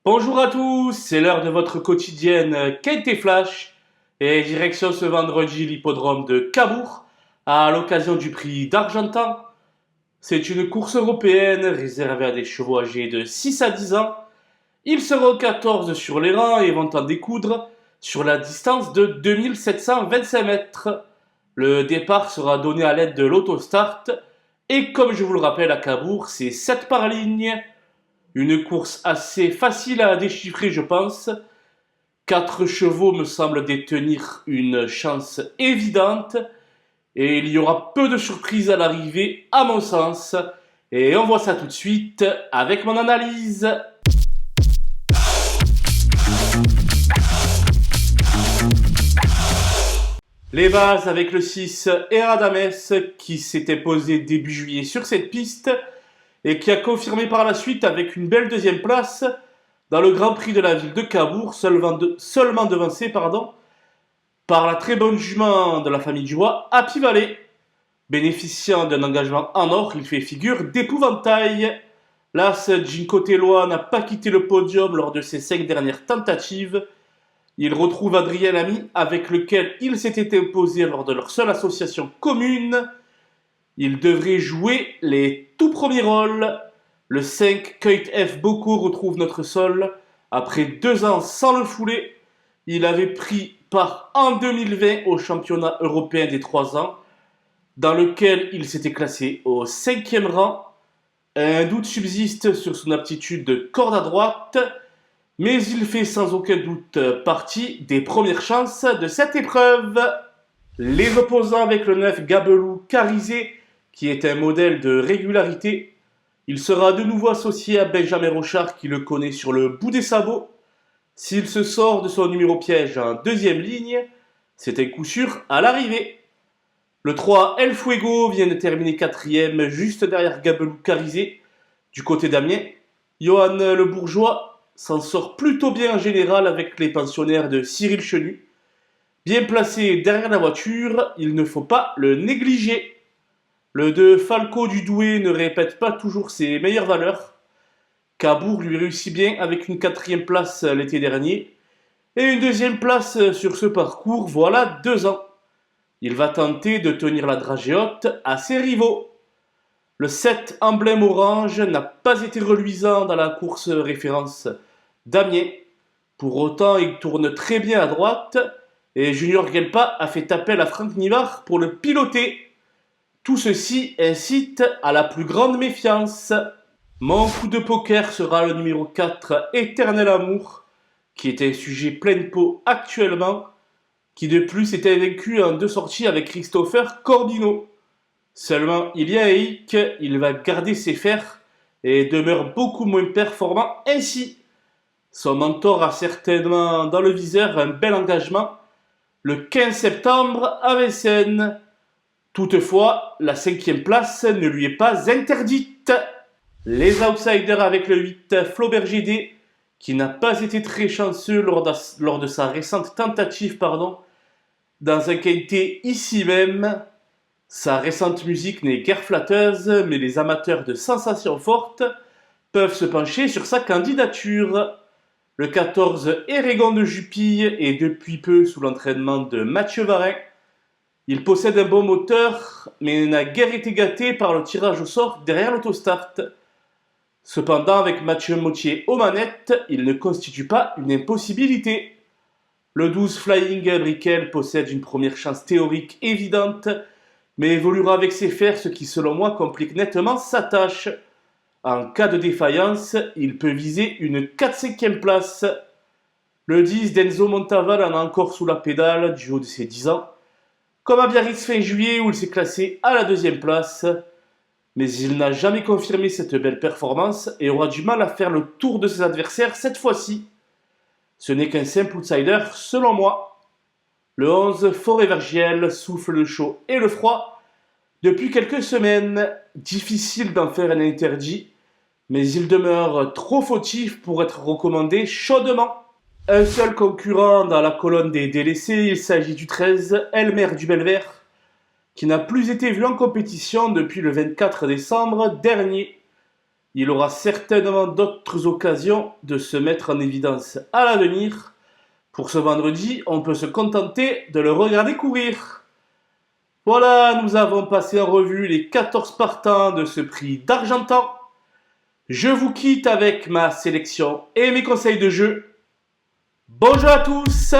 Bonjour à tous, c'est l'heure de votre quotidienne Quinte et Flash et direction ce vendredi l'hippodrome de Cabourg à l'occasion du prix d'Argentan. C'est une course européenne réservée à des chevaux âgés de 6 à 10 ans. Ils seront 14 sur les rangs et vont en découdre sur la distance de 2725 mètres. Le départ sera donné à l'aide de l'autostart et comme je vous le rappelle à Cabourg, c'est 7 par ligne. Une course assez facile à déchiffrer, je pense. 4 chevaux me semblent détenir une chance évidente. Et il y aura peu de surprises à l'arrivée, à mon sens. Et on voit ça tout de suite avec mon analyse. Les bases avec le 6 Eradames qui s'était posé début juillet sur cette piste et qui a confirmé par la suite avec une belle deuxième place dans le Grand Prix de la ville de Cabourg, seulement devancé par la très bonne jument de la famille Dubois, Happy Valley. Bénéficiant d'un engagement en or, il fait figure d'épouvantail. L'As Ginko Tellois n'a pas quitté le podium lors de ses 5 dernières tentatives. Il retrouve Adrien Lamy avec lequel il s'était imposé lors de leur seule association commune. Il devrait jouer les tout premiers rôles. Le 5 Keut F. Boko retrouve notre sol. Après 2 ans sans le fouler, il avait pris part en 2020 au championnat européen des 3 ans, dans lequel il s'était classé au 5e rang. Un doute subsiste sur son aptitude de corde à droite, mais il fait sans aucun doute partie des premières chances de cette épreuve. Les opposants avec le 9 Gabelou Carizé, qui est un modèle de régularité. Il sera de nouveau associé à Benjamin Rochard qui le connaît sur le bout des sabots. S'il se sort de son numéro piège en deuxième ligne, c'est un coup sûr à l'arrivée. Le 3 El Fuego vient de terminer quatrième juste derrière Gabelou Carizé. Du côté d'Amiens, Johan Le Bourgeois s'en sort plutôt bien en général avec les pensionnaires de Cyril Chenu. Bien placé derrière la voiture, il ne faut pas le négliger. Le 2 Falco du Douai ne répète pas toujours ses meilleures valeurs. Cabourg lui réussit bien avec une 4e place l'été dernier et une 2e place sur ce parcours voilà 2 ans. Il va tenter de tenir la dragée haute à ses rivaux. Le 7 Emblème Orange n'a pas été reluisant dans la course référence d'Amiens. Pour autant, il tourne très bien à droite et Junior Gelpa a fait appel à Franck Nivard pour le piloter. Tout ceci incite à la plus grande méfiance. Mon coup de poker sera le numéro 4, Éternel Amour, qui est un sujet plein pot actuellement, qui de plus était vaincu en 2 sorties avec Christopher Corbino. Seulement, il y a un hic, il va garder ses fers et demeure beaucoup moins performant ainsi. Son mentor a certainement dans le viseur un bel engagement le 15 septembre à Vincennes. Toutefois, la 5e place ne lui est pas interdite. Les outsiders avec le 8 Flaubert GD, qui n'a pas été très chanceux lors de sa récente tentative dans un quintet ici même. Sa récente musique n'est guère flatteuse, mais les amateurs de sensations fortes peuvent se pencher sur sa candidature. Le 14 Erégon de Jupille est depuis peu sous l'entraînement de Mathieu Varin. Il possède un bon moteur, mais n'a guère été gâté par le tirage au sort derrière l'autostart. Cependant, avec Mathieu Mautier aux manettes, il ne constitue pas une impossibilité. Le 12 Flying Brickell possède une première chance théorique évidente, mais évoluera avec ses fers, ce qui selon moi complique nettement sa tâche. En cas de défaillance, il peut viser une 4-5e place. Le 10 d'Enzo Montaval en a encore sous la pédale du haut de ses 10 ans, comme à Biarritz fin juillet où il s'est classé à la 2e place. Mais il n'a jamais confirmé cette belle performance et aura du mal à faire le tour de ses adversaires cette fois-ci. Ce n'est qu'un simple outsider selon moi. Le 11 Forêt Vergiel souffle le chaud et le froid. Depuis quelques semaines, difficile d'en faire un interdit, mais il demeure trop fautif pour être recommandé chaudement. Un seul concurrent dans la colonne des délaissés, il s'agit du 13 Elmer du Belvert, qui n'a plus été vu en compétition depuis le 24 décembre dernier. Il aura certainement d'autres occasions de se mettre en évidence à l'avenir. Pour ce vendredi, on peut se contenter de le regarder courir. Voilà, nous avons passé en revue les 14 partants de ce prix d'Argentan. Je vous quitte avec ma sélection et mes conseils de jeu. Bonjour à tous!